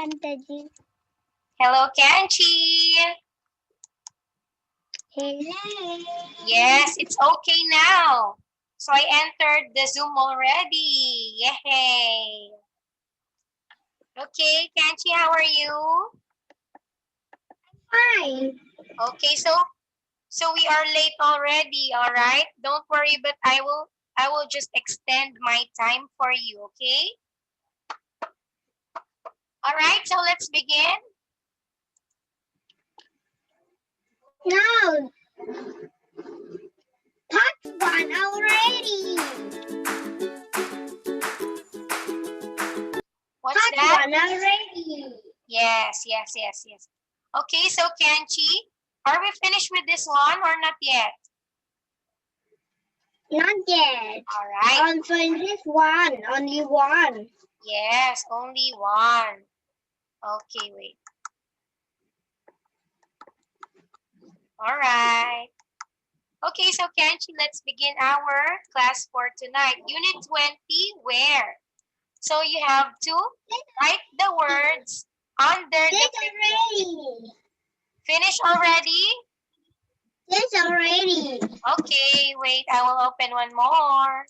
Fantasy. Hello, Kenchi. Hello. Yes, it's okay now. So I entered the Zoom already. Yay. Okay, Kenchi, how are you? Fine. Okay, so we are late already, all right? Don't worry, but I will just extend my time for you, okay? All right, so let's begin. No. Part 1 already. What's Part that? 1 already. Yes. Okay, so Kenchi, are we finished with this one or not yet? Not yet. All right. On this one. Only one. Yes, only one. Okay, wait. All right. Okay, so Kenchi, let's begin our class for tonight. Unit 20, where? So you have to write the words under the picture. Already. Finish already? Yes, already. Okay, wait, I will open one more.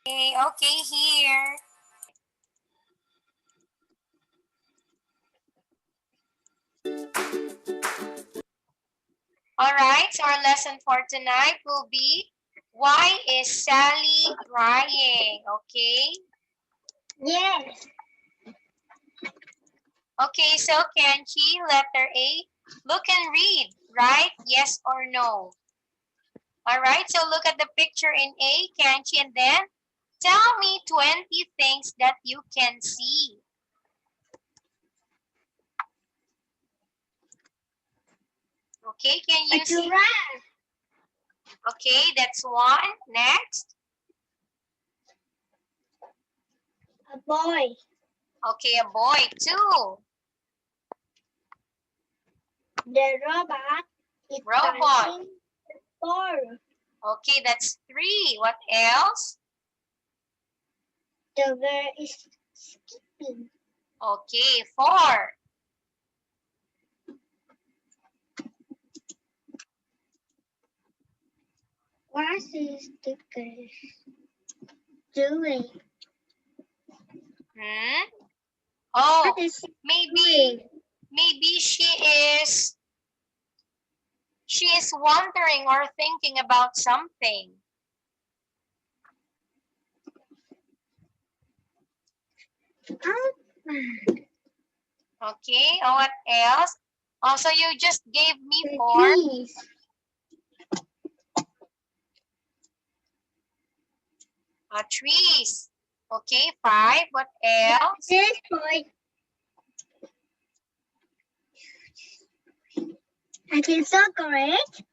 Okay, here. All right, so our lesson for tonight will be, why is Sally crying? Okay. Yes. Okay, so Kenchi, letter A, look and read, right? Yes or no? All right, so look at the picture in A, Kenchi, and then tell me 20 things that you can see. Okay, can you see? Giraffe. Okay, that's one. Next. A boy. Okay, a boy. Two. The robot is Robot. dancing the ball. Okay, that's three. What else? The girl is skipping. Okay, four. What is the girl doing? Oh, What is she maybe doing? she is wondering or thinking about something. Okay, what else? Also, you just gave me The four. trees. Trees. Okay, five. What else? This boy. I can circle it.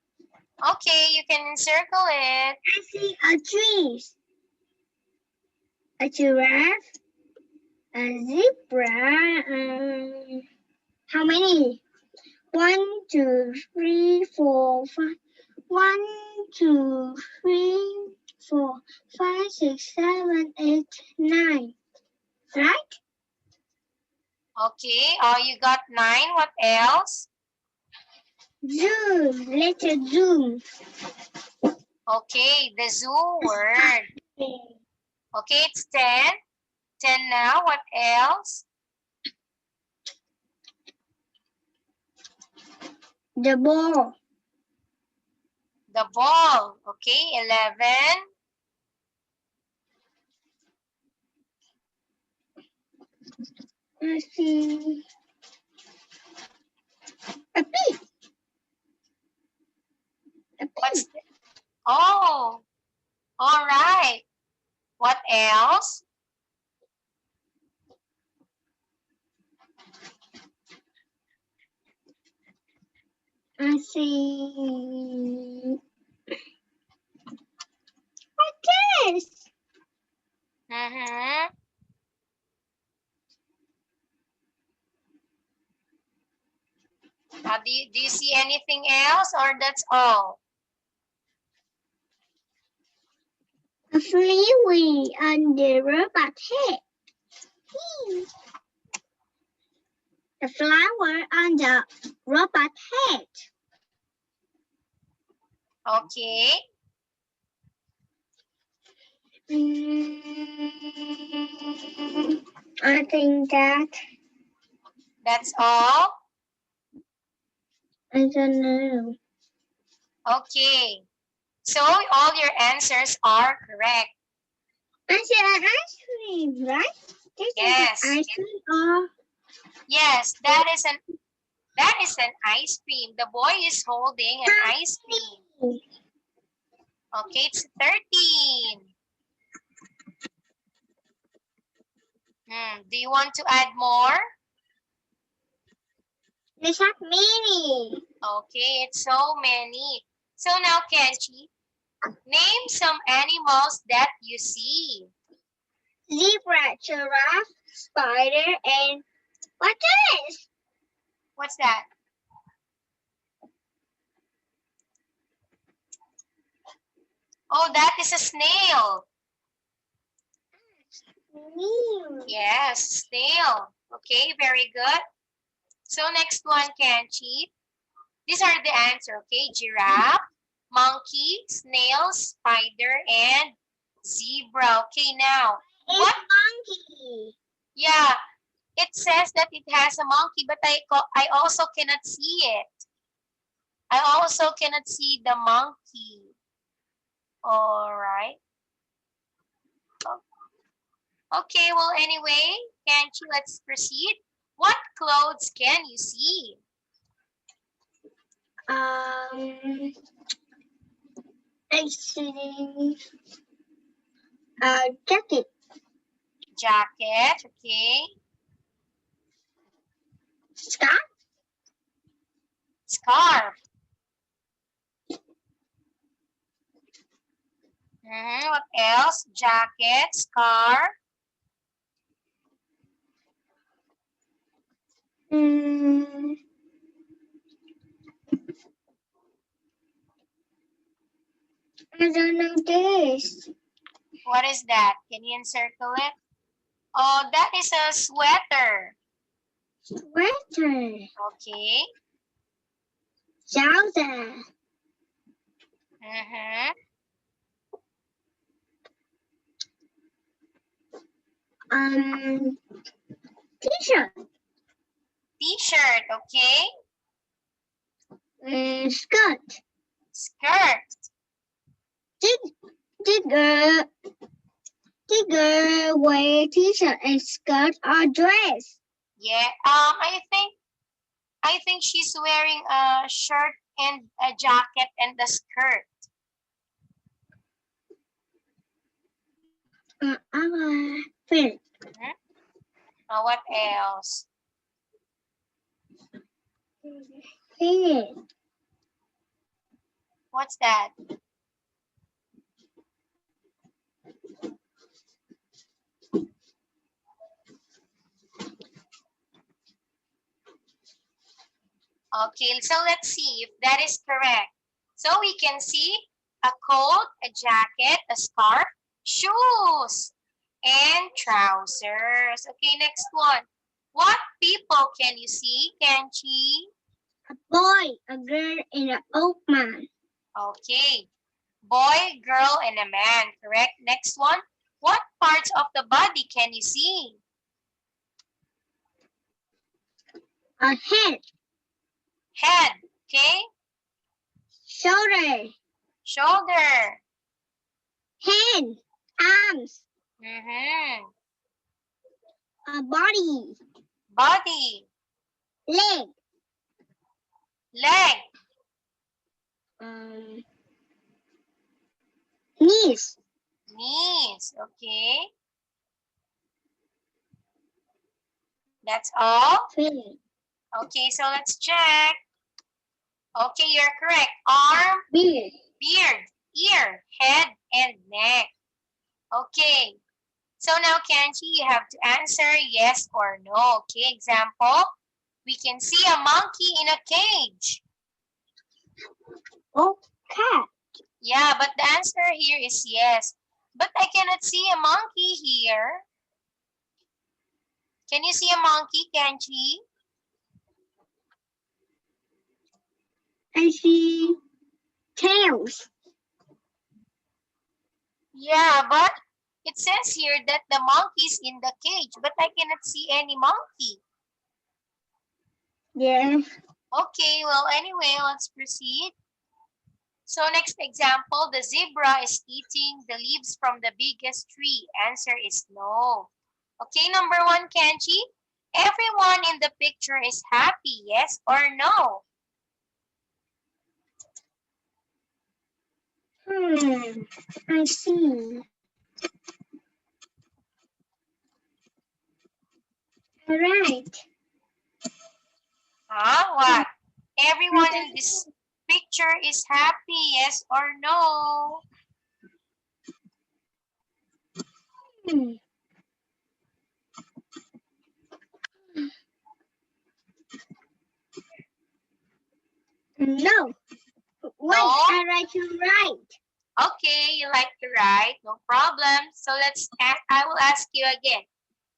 Okay, you can encircle it. I see a tree. A giraffe. A zebra. How many? 1, 2, 3, 4, 5. 1, 2, 3, 4, 5, 6, 7, 8, 9. Right? Okay, you got nine. What else? Zoom. Letter zoom. Okay, the zoo word. Okay, it's 10. 10 now. What else? The ball. The ball. Okay, 11. Let's see. A pig. A What's pig. Oh, all right. What else? see. Like this. Mm-hmm. Do you see anything else or that's all? A freeway on the robot head. The flower on the robot head. Okay. I think That's all. I don't know. Okay. So all your answers are correct. I said an ice cream, right? This Yes. is an ice cream or Yes, that is an ice cream. The boy is holding an ice cream. Okay, it's 13. Do you want to add more? there's not many. Okay, it's so many. So now, Kenchi, name some animals that you see. Zebra, giraffe, spider, and what is? What's that? Oh, that is a snail. Yes, snail. Okay, very good. So next one, Kenchi. These are the answer, okay? Giraffe, monkey, snail, spider, and zebra. Okay, now. It's What? monkey. Yeah, it says that it has a monkey, but I also cannot see it. I also cannot see the monkey. All right. Okay, well, anyway, Kenchi, let's proceed. What clothes can you see? I see jacket, Jacket, okay. scarf, Scarf. What else? Jacket, scarf. I don't know this. What is that? Can you encircle it? Oh, that is a sweater. Sweater, Okay. trouser, t-shirt, T-shirt, okay. skirt. Skirt. Tigger wear t-shirt and skirt or dress. Yeah. I think she's wearing a shirt and a jacket and a skirt. Finish. What else? Finish. What's that? Okay, so let's see if that is correct. So we can see a coat, a jacket, a scarf, shoes, and trousers. Okay, next one. What people can you see, Kenchi? A boy, a girl, and an old man. Okay, boy, girl, and a man, correct? Next one. What parts of the body can you see? A head, Head, okay? shoulder, Shoulder. hand, arms, a body, Body. leg, Leg. knees. Knees, okay. That's all? Finish. Okay, so let's check. Okay, you're correct. Arm, Beard. beard, ear, head, and neck. Okay. So now, Kenji, you have to answer yes or no. Okay, example. We can see a monkey in a cage. Oh, cat. Yeah, but the answer here is yes. But I cannot see a monkey here. Can you see a monkey, Kenji? I see tails. Yeah, but it says here that the monkey's in the cage, but I cannot see any monkey. Yes. Okay, well, anyway, let's proceed. So next example, the zebra is eating the leaves from the biggest tree. Answer is no. Okay, number 1, Kenji. Everyone in the picture is happy, yes or no? I see. All right. What? Everyone in this picture is happy, yes or no? Hmm. No. Wait, No? I write you right. Okay, you like to write, no problem. So I will ask you again.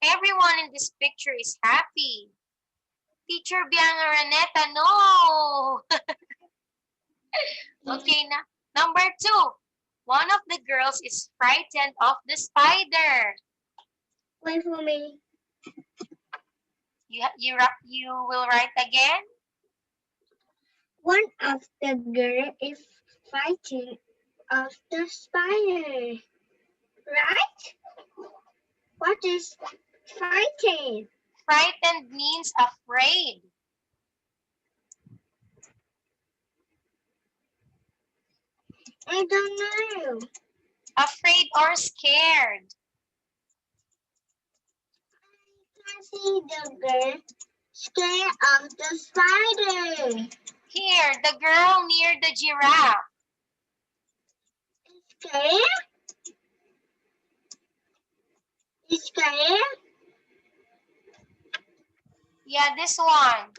Everyone in this picture is happy. Teacher Bianca Raneta, no. Okay, number 2. One of the girls is frightened of the spider. Wait for me. You will write again. One of the girl is fighting of the spider. Right? What is fighting? Frightened means afraid. I don't know. Afraid or scared. I see the girl scared of the spider. Here, the girl near the giraffe. Scared? Scared? Yeah, this one.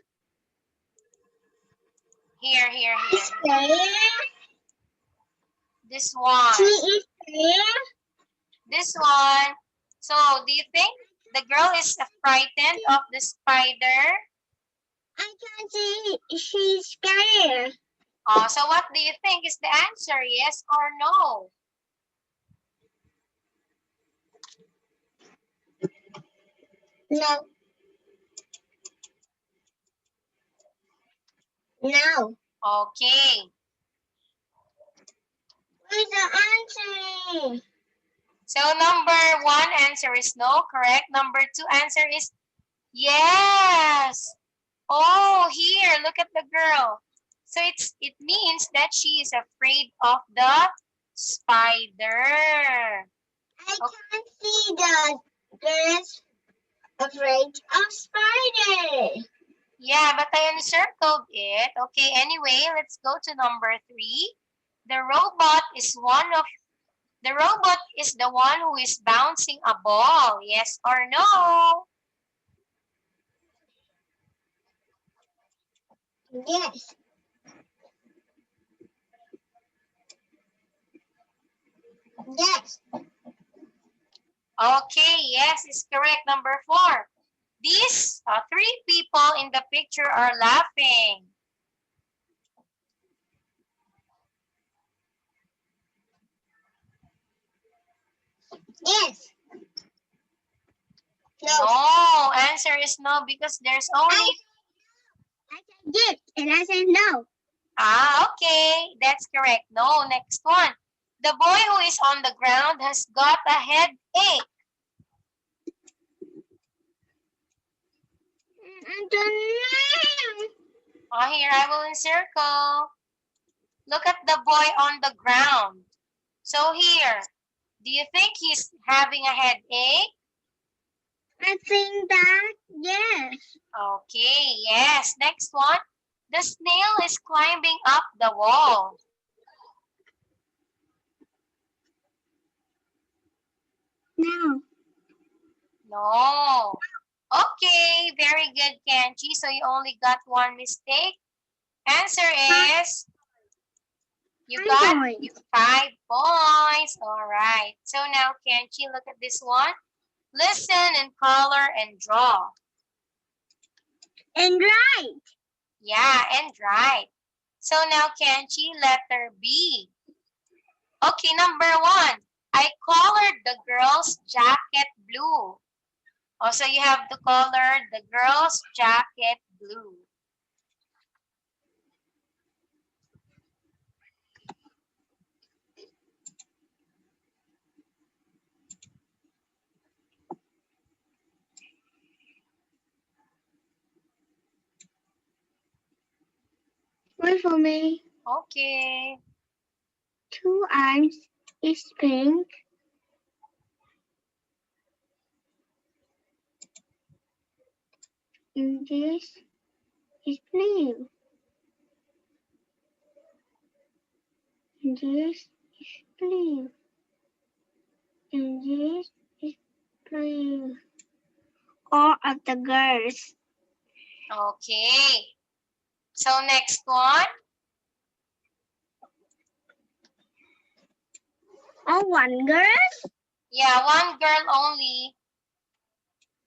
Here. Scared? This one. She is scared? This one. So, do you think the girl is frightened of the spider? I can see she's scared. Oh, so what do you think is the answer? Yes or no? No. No. Okay. What's the answer? So, number 1 answer is no, correct? Number 2 answer is yes. Oh, here, look at the girl. So it means that she is afraid of the spider. I can see the girls afraid of spider. Yeah, but I encircled it. Okay, anyway, let's go to number 3. The robot is the one who is bouncing a ball. Yes or no? Yes. Yes. Okay, yes is correct. Number 4. These 3 people in the picture are laughing. Yes. No, answer is no because there's only... I said yes, and I said no. Okay, that's correct. No, next one. The boy who is on the ground has got a headache. I don't know. Here, I will encircle. Look at the boy on the ground. So here, do you think he's having a headache? I think that yes. Okay, yes. Next one. The snail is climbing up the wall. No. No. Okay, very good, Kenchi. So you only got one mistake. Answer is, you got 5 points. All right. So now, Kenchi, look at this one. Listen and color and draw. And right. Yeah, and write. So now, Kenchi, letter B. Okay, number 1. I colored the girl's jacket blue. Also, you have to color the girl's jacket blue. Wait for me. Okay. 2 arms is pink. And this is blue. And this is blue. And this is blue. All of the girls. Okay. So next one. Oh, one girl? Yeah, one girl only.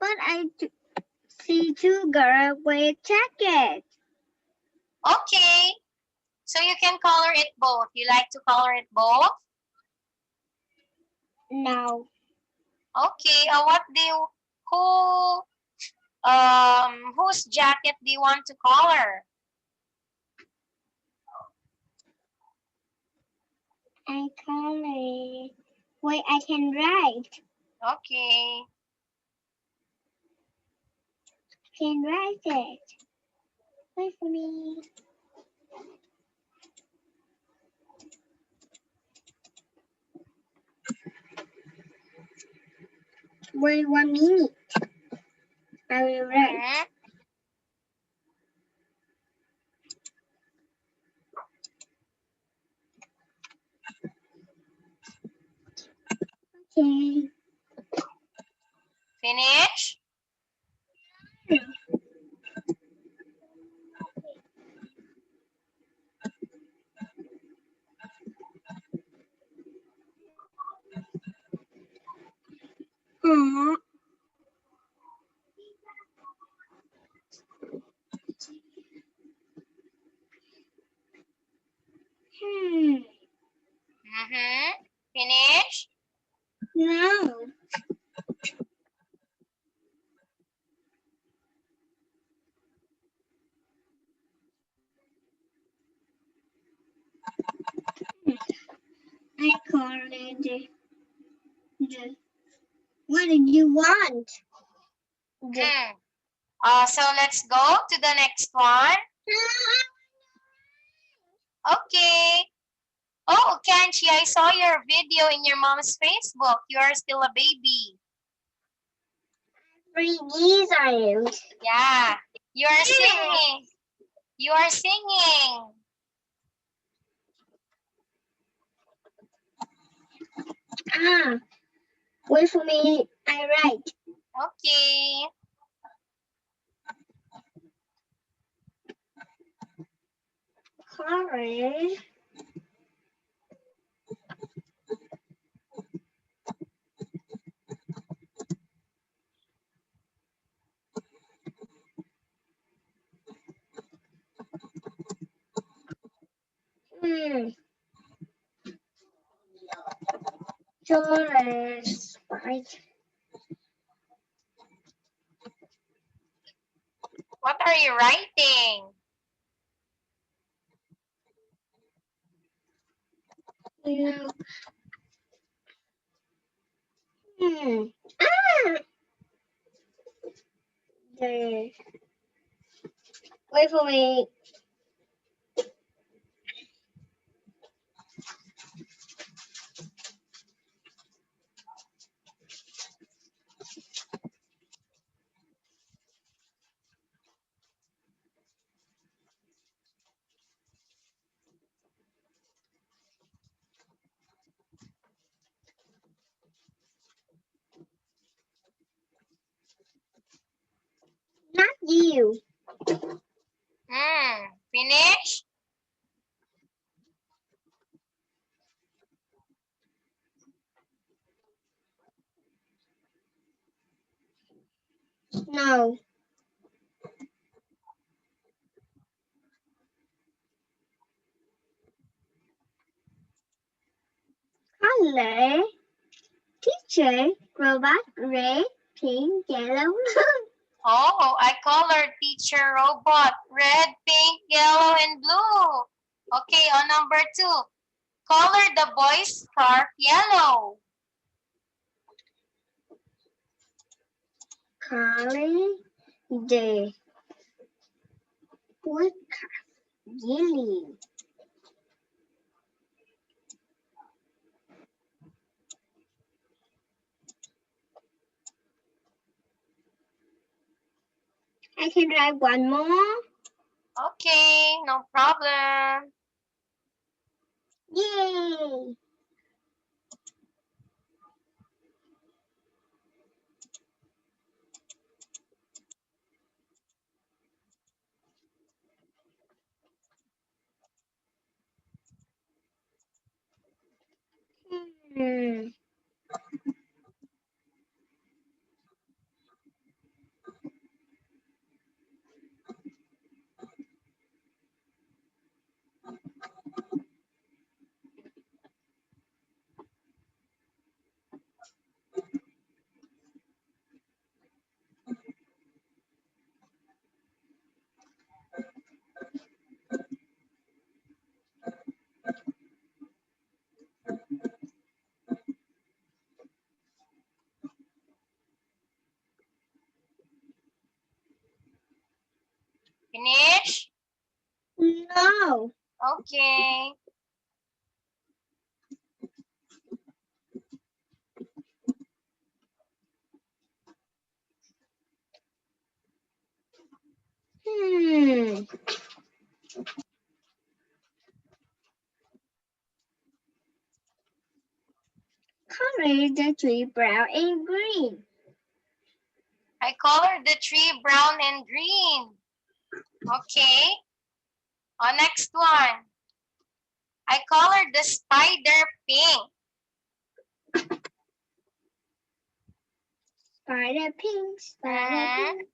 But I see 2 girls with jackets. Okay. So you can color it both. You like to color it both? No. Okay. Whose jacket do you want to color? I color it. Wait, I can write. Okay. I can write it. Wait for me. Wait 1 minute. I will write. Okay. Finish? Aww. Finish? No. I colored the. What did you want? So let's go to the next one. Okay. Oh, Kenchi, I saw your video in your mom's Facebook. You are still a baby. 3 designs. Yeah. You are singing. You are singing. Wait for me. I write. Okay. Color. Colors. Right. What are you writing? No. There. Wait for me. W. Finish? No. Color. Teacher. Robot. Red, pink, yellow. Oh, I colored teacher robot red, pink, yellow, and blue. Okay, on number 2. Color the boy's scarf yellow. Color the woodcuff yellow. I can write one more. Okay, no problem. Yay! Hmm. Finish? No. Okay. Hmm. Color the tree brown and green. I colored the tree brown and green. Okay. Next one. I colored the spider pink. Spider pink, spider pink.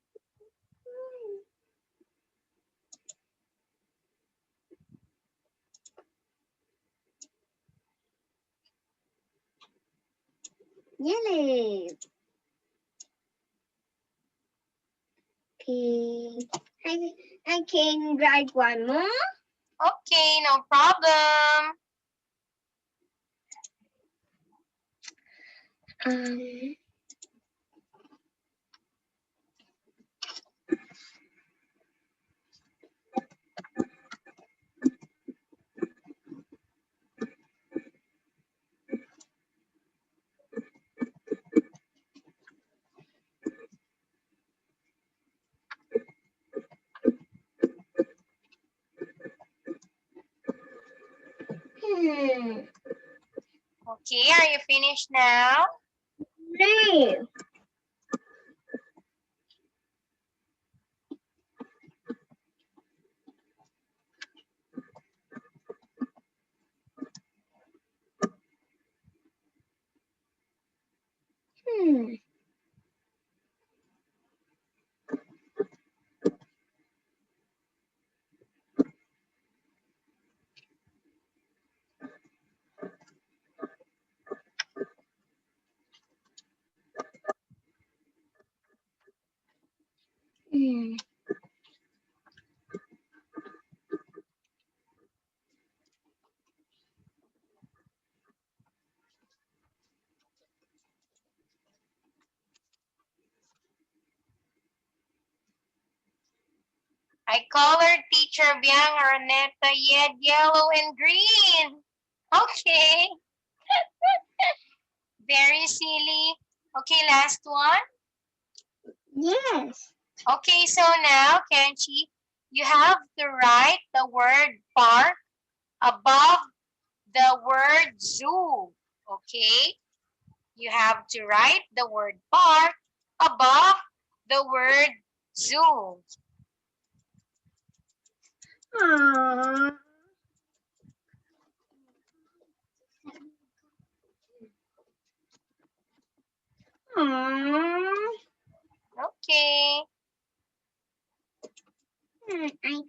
Yellow. Pink. I can write one more. Okay, no problem. Um. Okay, are you finished now? No. Hmm. Hmm. I colored teacher Biang Arnetta yellow, and green. Okay. Very silly. Okay, last one. Yes. Okay, so now, Kenchi, you have to write the word park above the word zoo. Okay? You have to write the word park above the word zoo. Aww. Aww. Okay. I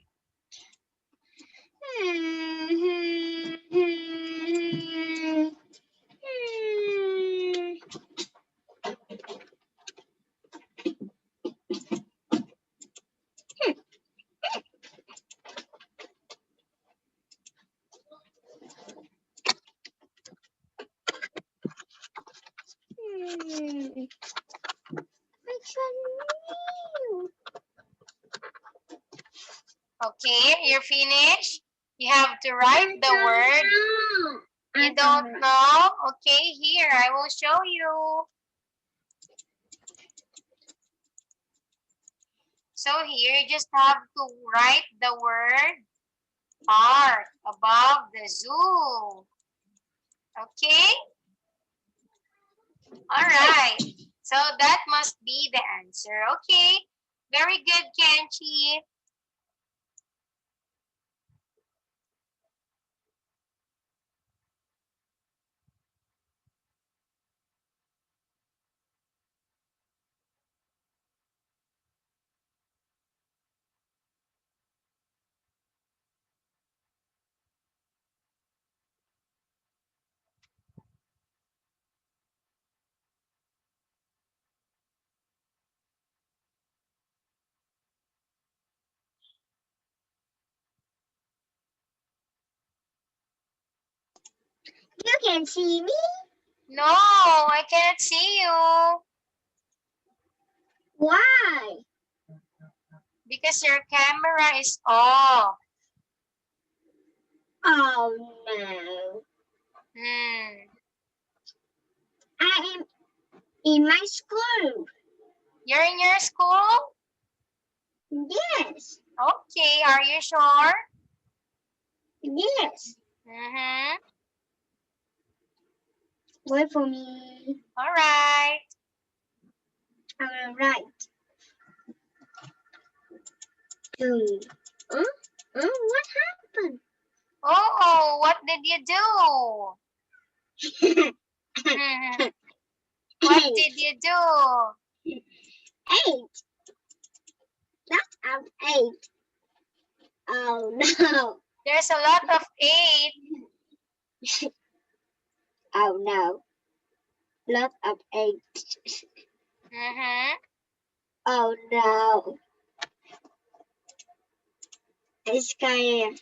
Okay, you're finished? You have to write the word. You don't know? Okay, here, I will show you. So here, you just have to write the word park above the zoo. Okay? All right. So that must be the answer. Okay. Very good, Kenchi. You can see me? No, I cannot see you Why? because your camera is off. Oh no. Hmm. I am in my school. You're in your school? Yes. Okay, are you sure? Yes. Mm-hmm. Wait for me. All right. I will write. Huh? What happened? Oh, what did you do? Mhm. What did you do? 8. That's out 8. Oh no. There's a lot of 8. Oh no. Lot of 8. Mm-hmm. Oh no. I'm scared.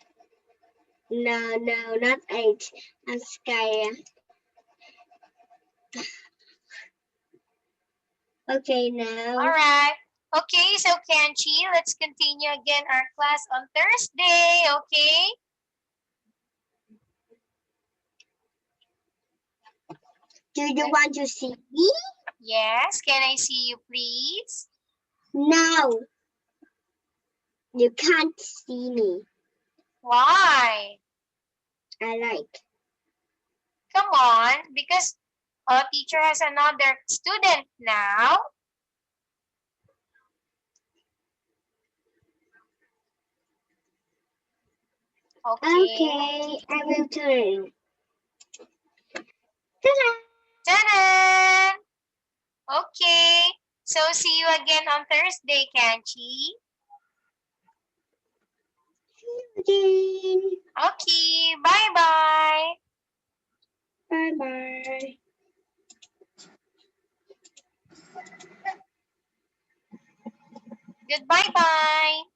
No, not 8. I'm scared. Okay, now. All right. Okay, so Kenchi, let's continue again our class on Thursday, okay? Do you want to see me? Yes, can I see you, please? No. You can't see me. Why? I like. Come on, because a teacher has another student now. Okay, I will turn. Ta-da! Ta-da! Okay, so see you again on Thursday, Kenchi. Again. Okay, bye-bye. Bye-bye. Goodbye-bye.